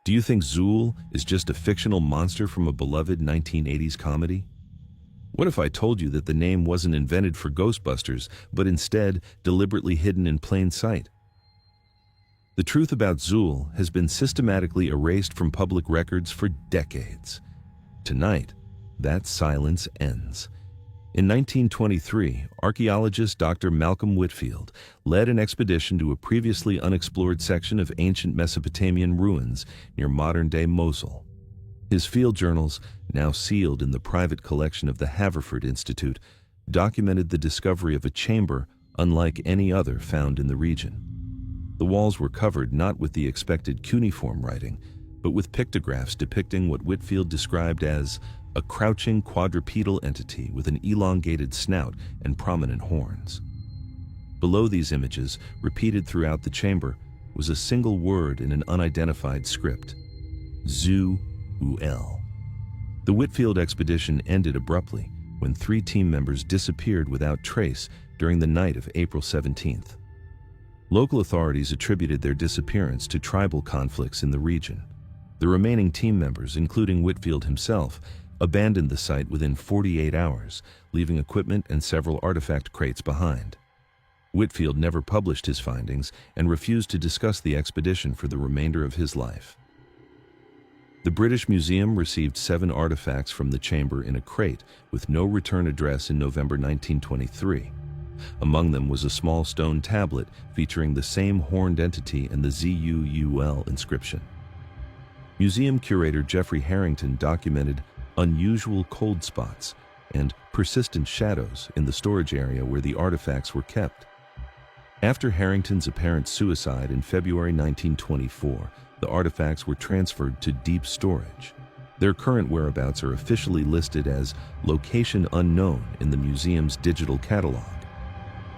Do you think Zuul is just a fictional monster from a beloved 1980s comedy? What if I told you that the name wasn't invented for Ghostbusters, but instead deliberately hidden in plain sight? The truth about Zuul has been systematically erased from public records for decades. Tonight, that silence ends. In 1923, archaeologist Dr. Malcolm Whitfield led an expedition to a previously unexplored section of ancient Mesopotamian ruins near modern-day Mosul. His field journals, now sealed in the private collection of the Haverford Institute, documented the discovery of a chamber unlike any other found in the region. The walls were covered not with the expected cuneiform writing, but with pictographs depicting what Whitfield described as a crouching quadrupedal entity with an elongated snout and prominent horns. Below these images, repeated throughout the chamber, was a single word in an unidentified script: Zuul. The Whitfield expedition ended abruptly when 3 team members disappeared without trace during the night of April 17th. Local authorities attributed their disappearance to tribal conflicts in the region. The remaining team members, including Whitfield himself, abandoned the site within 48 hours, leaving equipment and several artifact crates behind. Whitfield never published his findings and refused to discuss the expedition for the remainder of his life. The British Museum received 7 artifacts from the chamber in a crate with no return address in November 1923. Among them was a small stone tablet featuring the same horned entity and the Zuul inscription. Museum curator Jeffrey Harrington documented unusual cold spots and persistent shadows in the storage area where the artifacts were kept. After Harrington's apparent suicide in February 1924, the artifacts were transferred to deep storage. Their current whereabouts are officially listed as location unknown in the museum's digital catalog.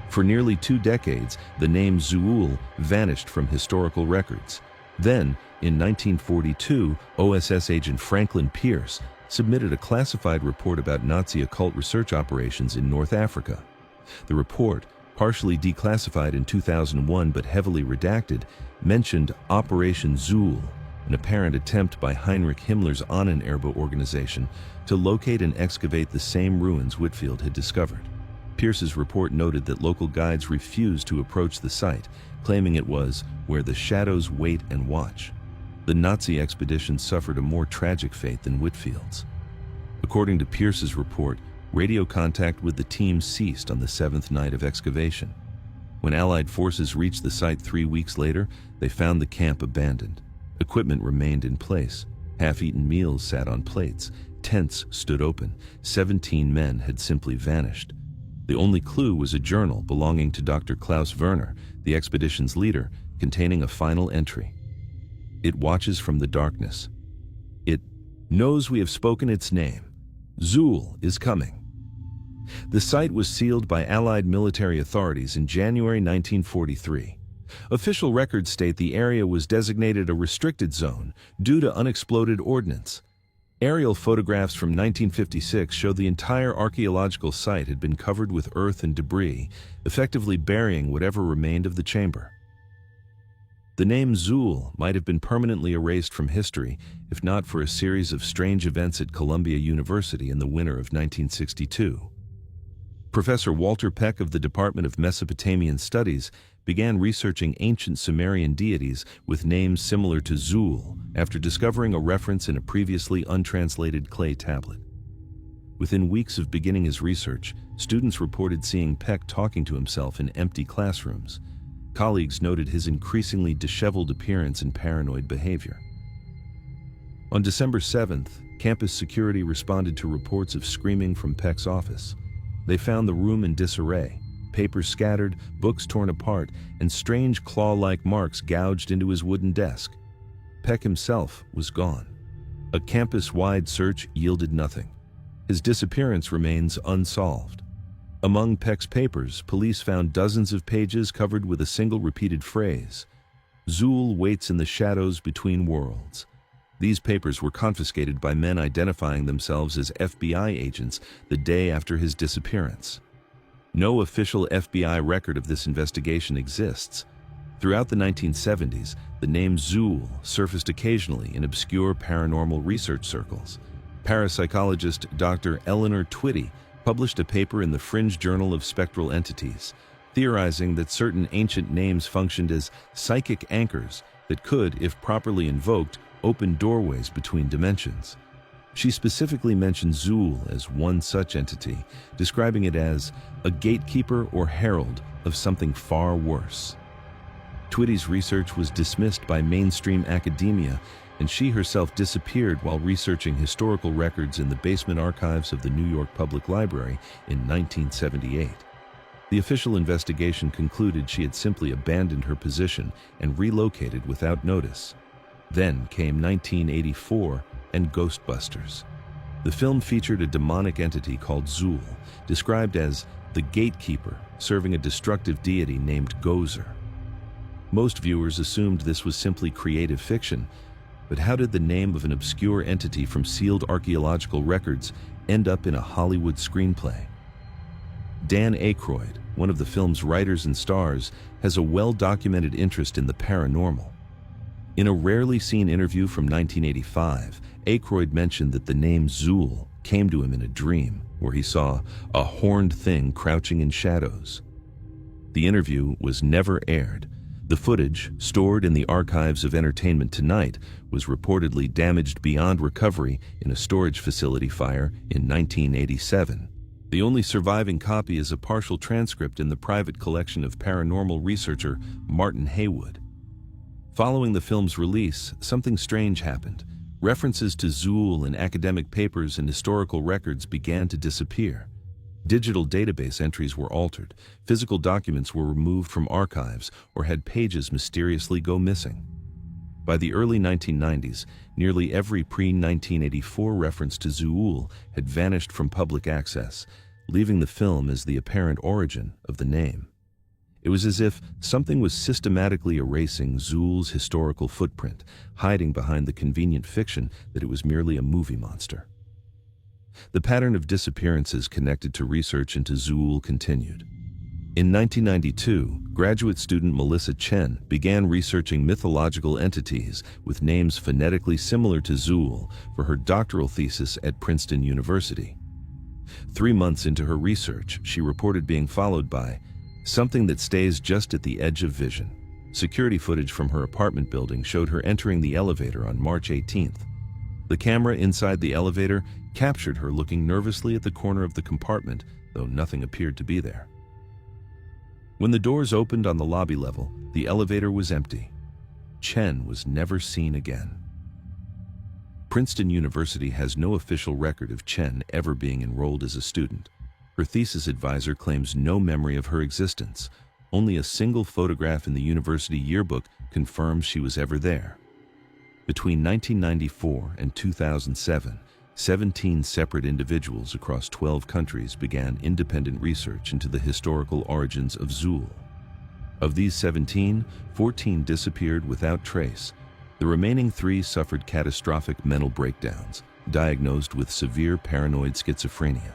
For nearly 2 decades, the name Zuul vanished from historical records. Then, in 1942, OSS agent Franklin Pierce submitted a classified report about Nazi occult research operations in North Africa. The report, partially declassified in 2001 but heavily redacted, mentioned Operation Zuul, an apparent attempt by Heinrich Himmler's Ahnenerbe organization to locate and excavate the same ruins Whitfield had discovered. Pierce's report noted that local guides refused to approach the site, claiming it was where the shadows wait and watch. The Nazi expedition suffered a more tragic fate than Whitfield's. According to Pierce's report, radio contact with the team ceased on the 7th night of excavation. When Allied forces reached the site 3 weeks later, they found the camp abandoned. Equipment remained in place. Half-eaten meals sat on plates. Tents stood open. 17 men had simply vanished. The only clue was a journal belonging to Dr. Klaus Werner, the expedition's leader, containing a final entry. It watches from the darkness. It knows we have spoken its name. Zuul is coming. The site was sealed by Allied military authorities in January 1943. Official records state the area was designated a restricted zone due to unexploded ordnance. Aerial photographs from 1956 show the entire archaeological site had been covered with earth and debris, effectively burying whatever remained of the chamber. The name Zuul might have been permanently erased from history if not for a series of strange events at Columbia University in the winter of 1962. Professor Walter Peck of the Department of Mesopotamian Studies began researching ancient Sumerian deities with names similar to Zuul after discovering a reference in a previously untranslated clay tablet. Within weeks of beginning his research, students reported seeing Peck talking to himself in empty classrooms. Colleagues noted his increasingly disheveled appearance and paranoid behavior. On December 7th, campus security responded to reports of screaming from Peck's office. They found the room in disarray, papers scattered, books torn apart, and strange claw-like marks gouged into his wooden desk. Peck himself was gone. A campus-wide search yielded nothing. His disappearance remains unsolved. Among Peck's papers, police found dozens of pages covered with a single repeated phrase: Zuul waits in the shadows between worlds. These papers were confiscated by men identifying themselves as FBI agents the day after his disappearance. No official FBI record of this investigation exists. Throughout the 1970s, the name Zuul surfaced occasionally in obscure paranormal research circles. Parapsychologist Dr. Eleanor Twitty published a paper in the Fringe Journal of Spectral Entities, theorizing that certain ancient names functioned as psychic anchors that could, if properly invoked, open doorways between dimensions. She specifically mentioned Zuul as one such entity, describing it as a gatekeeper or herald of something far worse. Twitty's research was dismissed by mainstream academia, and she herself disappeared while researching historical records in the basement archives of the New York Public Library in 1978. The official investigation concluded she had simply abandoned her position and relocated without notice. Then came 1984 and Ghostbusters. The film featured a demonic entity called Zuul, described as the Gatekeeper, serving a destructive deity named Gozer. Most viewers assumed this was simply creative fiction, but how did the name of an obscure entity from sealed archaeological records end up in a Hollywood screenplay? Dan Aykroyd, one of the film's writers and stars, has a well-documented interest in the paranormal. In a rarely seen interview from 1985, Aykroyd mentioned that the name Zuul came to him in a dream, where he saw a horned thing crouching in shadows. The interview was never aired. The footage, stored in the archives of Entertainment Tonight, was reportedly damaged beyond recovery in a storage facility fire in 1987. The only surviving copy is a partial transcript in the private collection of paranormal researcher Martin Haywood. Following the film's release, something strange happened. References to Zuul in academic papers and historical records began to disappear. Digital database entries were altered, physical documents were removed from archives, or had pages mysteriously go missing. By the early 1990s, nearly every pre-1984 reference to Zuul had vanished from public access, leaving the film as the apparent origin of the name. It was as if something was systematically erasing Zuul's historical footprint, hiding behind the convenient fiction that it was merely a movie monster. The pattern of disappearances connected to research into Zuul continued. In 1992, graduate student Melissa Chen began researching mythological entities with names phonetically similar to Zuul for her doctoral thesis at Princeton University. 3 months into her research, she reported being followed by something that stays just at the edge of vision. Security footage from her apartment building showed her entering the elevator on March 18th. The camera inside the elevator captured her looking nervously at the corner of the compartment, though nothing appeared to be there. When the doors opened on the lobby level, the elevator was empty. Chen was never seen again. Princeton University has no official record of Chen ever being enrolled as a student. Her thesis advisor claims no memory of her existence. Only a single photograph in the university yearbook confirms she was ever there. Between 1994 and 2007, 17 separate individuals across 12 countries began independent research into the historical origins of Zuul. Of these 17, 14 disappeared without trace. The remaining 3 suffered catastrophic mental breakdowns, diagnosed with severe paranoid schizophrenia.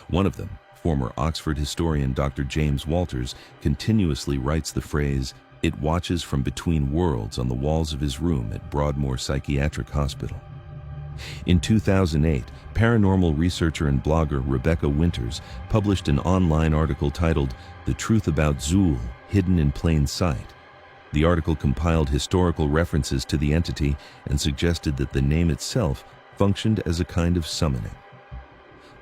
One of them, former Oxford historian Dr. James Walters, continuously writes the phrase, "It watches from between worlds" on the walls of his room at Broadmoor Psychiatric Hospital. In 2008, paranormal researcher and blogger Rebecca Winters published an online article titled "The Truth About Zuul, Hidden in Plain Sight." The article compiled historical references to the entity and suggested that the name itself functioned as a kind of summoning.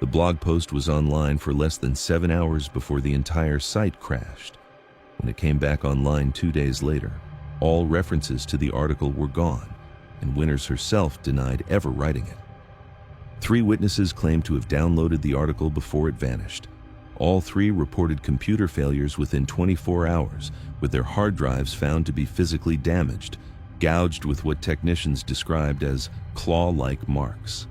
The blog post was online for less than 7 hours before the entire site crashed. When it came back online 2 days later, all references to the article were gone, and Winters herself denied ever writing it. 3 witnesses claimed to have downloaded the article before it vanished. All 3 reported computer failures within 24 hours, with their hard drives found to be physically damaged, gouged with what technicians described as claw-like marks.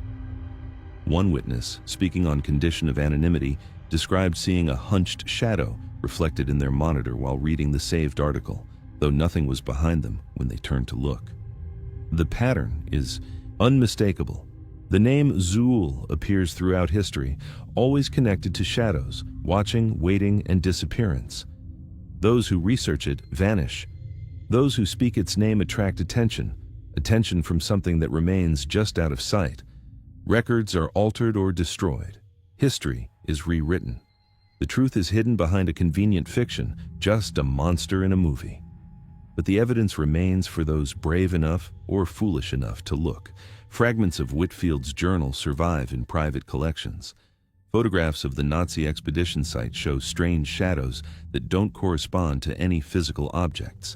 One witness, speaking on condition of anonymity, described seeing a hunched shadow reflected in their monitor while reading the saved article, though nothing was behind them when they turned to look. The pattern is unmistakable. The name Zuul appears throughout history, always connected to shadows, watching, waiting, and disappearance. Those who research it vanish, Those who speak its name attract attention, attention from something that remains just out of sight. Records are altered or destroyed. History is rewritten. The truth is hidden behind a convenient fiction, just a monster in a movie. But the evidence remains for those brave enough or foolish enough to look. Fragments of Whitfield's journal survive in private collections. Photographs of the Nazi expedition site show strange shadows that don't correspond to any physical objects.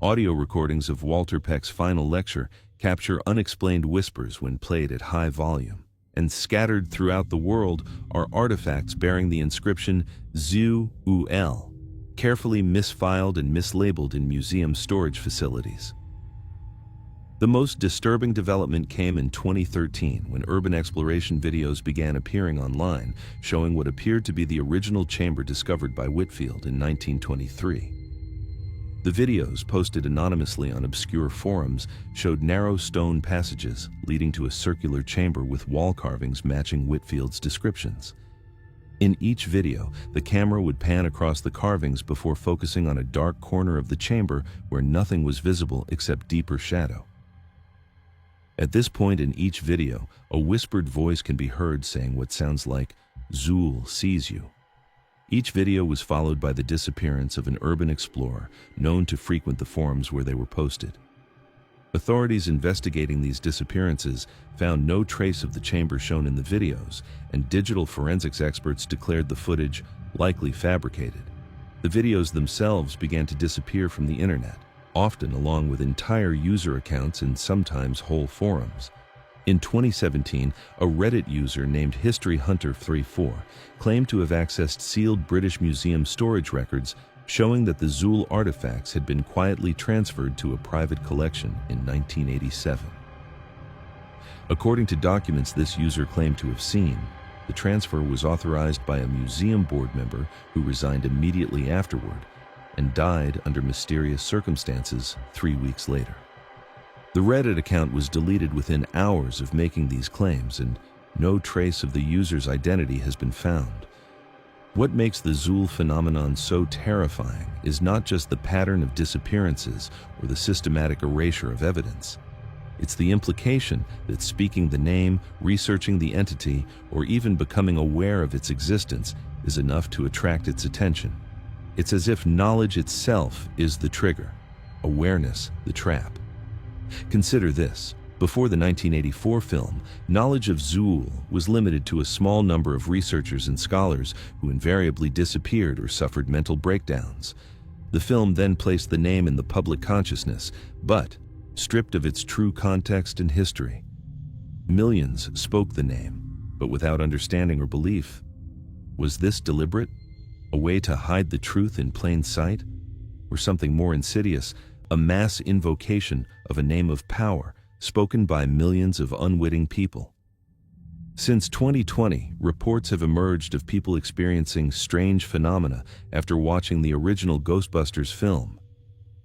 Audio recordings of Walter Peck's final lecture capture unexplained whispers when played at high volume. And scattered throughout the world are artifacts bearing the inscription Zuul, carefully misfiled and mislabeled in museum storage facilities. The most disturbing development came in 2013 when urban exploration videos began appearing online, showing what appeared to be the original chamber discovered by Whitfield in 1923. The videos, posted anonymously on obscure forums, showed narrow stone passages leading to a circular chamber with wall carvings matching Whitfield's descriptions. In each video, the camera would pan across the carvings before focusing on a dark corner of the chamber where nothing was visible except deeper shadow. At this point in each video, a whispered voice can be heard saying what sounds like, "Zuul sees you." Each video was followed by the disappearance of an urban explorer known to frequent the forums where they were posted. Authorities investigating these disappearances found no trace of the chamber shown in the videos, and digital forensics experts declared the footage likely fabricated. The videos themselves began to disappear from the internet, often along with entire user accounts and sometimes whole forums. In 2017, a Reddit user named HistoryHunter34 claimed to have accessed sealed British Museum storage records showing that the Zuul artifacts had been quietly transferred to a private collection in 1987. According to documents this user claimed to have seen, the transfer was authorized by a museum board member who resigned immediately afterward and died under mysterious circumstances 3 weeks later. The Reddit account was deleted within hours of making these claims, and no trace of the user's identity has been found. What makes the Zuul phenomenon so terrifying is not just the pattern of disappearances or the systematic erasure of evidence. It's the implication that speaking the name, researching the entity, or even becoming aware of its existence is enough to attract its attention. It's as if knowledge itself is the trigger, awareness the trap. Consider this. Before the 1984 film, knowledge of Zuul was limited to a small number of researchers and scholars who invariably disappeared or suffered mental breakdowns. The film then placed the name in the public consciousness, but stripped of its true context and history. Millions spoke the name, but without understanding or belief. Was this deliberate? A way to hide the truth in plain sight? Or something more insidious, a mass invocation of a name of power spoken by millions of unwitting people? Since 2020, reports have emerged of people experiencing strange phenomena after watching the original Ghostbusters film.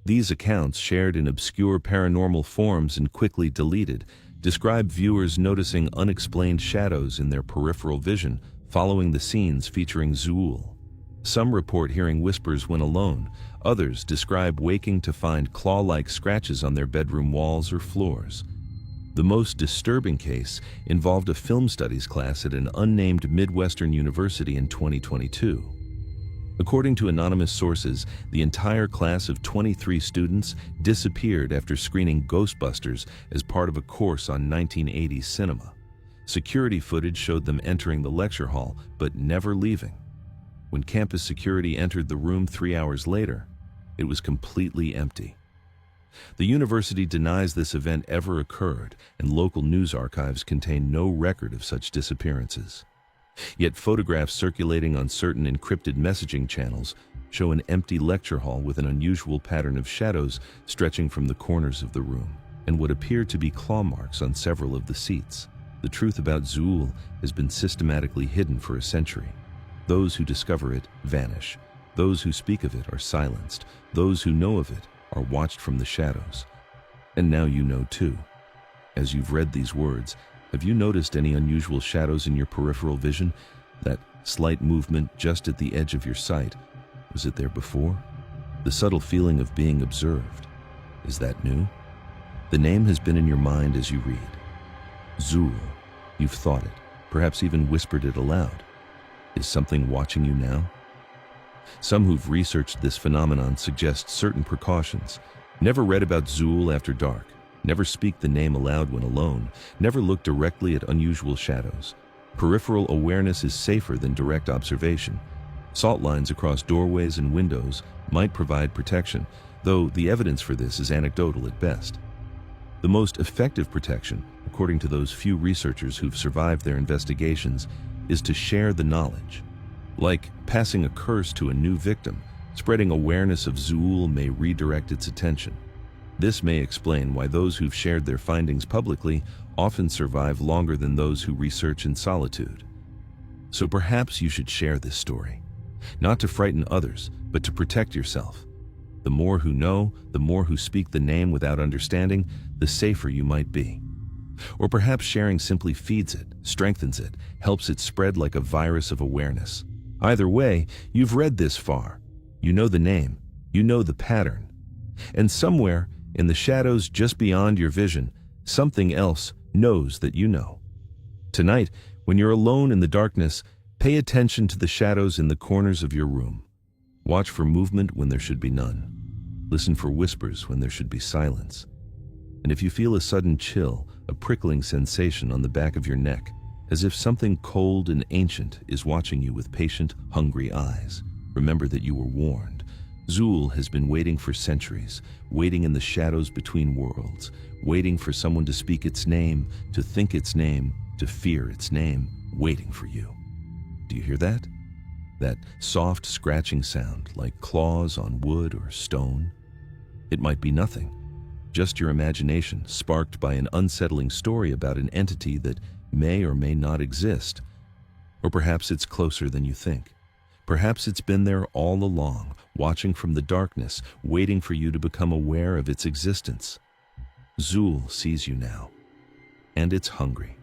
These accounts, shared in obscure paranormal forums and quickly deleted, describe viewers noticing unexplained shadows in their peripheral vision following the scenes featuring Zuul. Some report hearing whispers when alone. Others describe waking to find claw-like scratches on their bedroom walls or floors. The most disturbing case involved a film studies class at an unnamed Midwestern university in 2022. According to anonymous sources, the entire class of 23 students disappeared after screening Ghostbusters as part of a course on 1980s cinema. Security footage showed them entering the lecture hall, but never leaving. When campus security entered the room 3 hours later, it was completely empty. The university denies this event ever occurred, and local news archives contain no record of such disappearances. Yet photographs circulating on certain encrypted messaging channels show an empty lecture hall with an unusual pattern of shadows stretching from the corners of the room, and what appear to be claw marks on several of the seats. The truth about Zuul has been systematically hidden for a century. Those who discover it vanish. Those who speak of it are silenced. Those who know of it are watched from the shadows. And now you know too. As you've read these words, have you noticed any unusual shadows in your peripheral vision? That slight movement just at the edge of your sight, was it there before? The subtle feeling of being observed. Is that new? The name has been in your mind as you read. Zuul. You've thought it, perhaps even whispered it aloud. Is something watching you now? Some who've researched this phenomenon suggest certain precautions. Never read about Zuul after dark. Never speak the name aloud when alone. Never look directly at unusual shadows. Peripheral awareness is safer than direct observation. Salt lines across doorways and windows might provide protection, though the evidence for this is anecdotal at best. The most effective protection, according to those few researchers who've survived their investigations, is to share the knowledge. Like passing a curse to a new victim, spreading awareness of Zuul may redirect its attention. This may explain why those who've shared their findings publicly often survive longer than those who research in solitude. So perhaps you should share this story, not to frighten others, but to protect yourself. The more who know, the more who speak the name without understanding, the safer you might be. Or perhaps sharing simply feeds it, strengthens it, helps it spread like a virus of awareness. Either way, you've read this far. You know the name, you know the pattern. And somewhere, in the shadows just beyond your vision, something else knows that you know. Tonight, when you're alone in the darkness, pay attention to the shadows in the corners of your room. Watch for movement when there should be none. Listen for whispers when there should be silence. And if you feel a sudden chill, a prickling sensation on the back of your neck, as if something cold and ancient is watching you with patient, hungry eyes, remember that you were warned. Zuul has been waiting for centuries, waiting in the shadows between worlds, waiting for someone to speak its name, to think its name, to fear its name, waiting for you. Do you hear that? That soft scratching sound like claws on wood or stone? It might be nothing, just your imagination sparked by an unsettling story about an entity that may or may not exist. Or perhaps it's closer than you think. Perhaps it's been there all along, watching from the darkness, waiting for you to become aware of its existence. Zuul sees you now, and it's hungry.